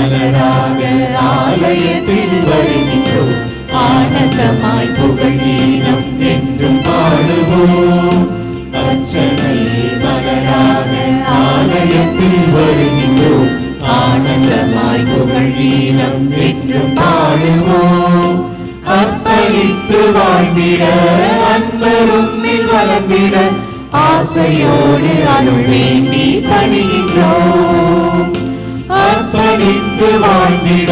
மலராக ஆலயத்தில் வருகின்றோம். ஆனந்தமாய் புகழ் கீதம் என்றும் பாடுவோம். அர்ச்சனை மலராக ஆலயத்தில் வருகின்றோம். ஆனந்தமாய் புகழ் கீதம் என்றும் பாடுவோம். அர்ப்பணித்து வாழ்ந்திட அன்பரும் வளர்ந்திட ஆசையோடு அருள் வேண்டி பணிகின்றோம். அர்ப்பணித்து வாழ்ந்திட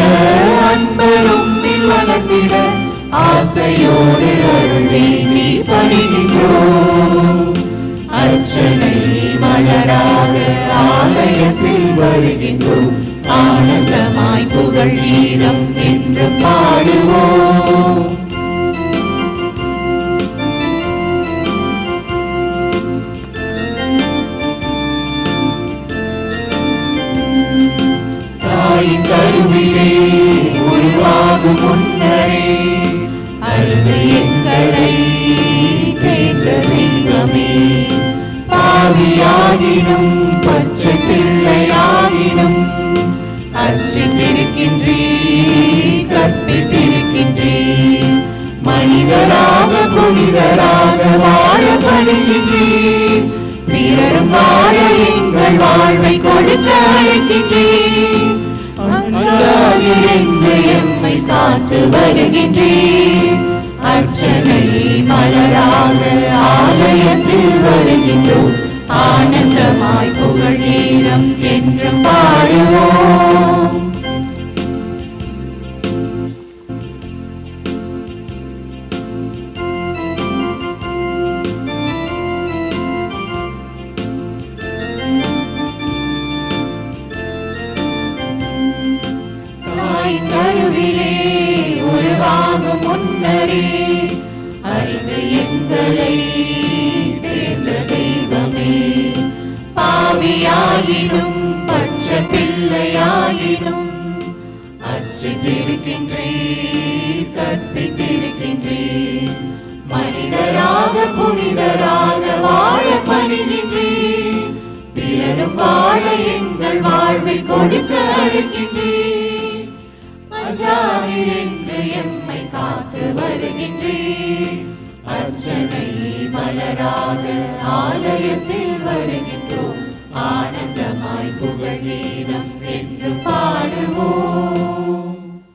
அன்பரும் வளர்ந்திட ஆசையோடு அருள் வேண்டி பணிகின்றோம். அர்ச்சனை மலராக ஆலயத்தில் வருகின்றோம். ஆனந்தமாய் புகழ் கீதம் என்று பாடுவோம். தாயின் கருவிலே உருவாகும் முன்னரே அழுது எங்களை தேர்ந்த தெய்வமே, பாவியாகினும் பச்சை பிள்ளையாகினும் அர்ச்சித்திருக்கின்றே, கற்பித்திருக்கின்றே. மனிதராக புனிதராக வாழ படுகின்றே, பிறரும் வாழ எங்கள் வாழ்வை கொடுக்க அழைக்கின்றே. எம்மை காத்து வருகின்றே. அர்ச்சனை மலராக ஆலயத்தில் வருகின்றோம். ஆனந்தமாய் புகழ் கீதம் என்றும் பாடுவோம். கருவிலே உருவாகும் முன்னரே அறிந்து எங்களை தேர்ந்த தெய்வமே, பாவியாகினும் பச்சை பிள்ளையாகினும் அர்ச்சித்திருக்கின்றே, கற்பித்திருக்கின்றே. மனிதராக புனிதராக வாழ பணிகின்றே, பிறரும் வாழ எங்கள் வாழ்வை கொடுக்க அழைக்கின்றே. என்று எம்மை காத்து வருகின்றே. அர்ச்சனை மலராக ஆலயத்தில் வருகின்றோம். ஆனந்தமாய் புகழ் கீதம் என்று பாடுவோம்.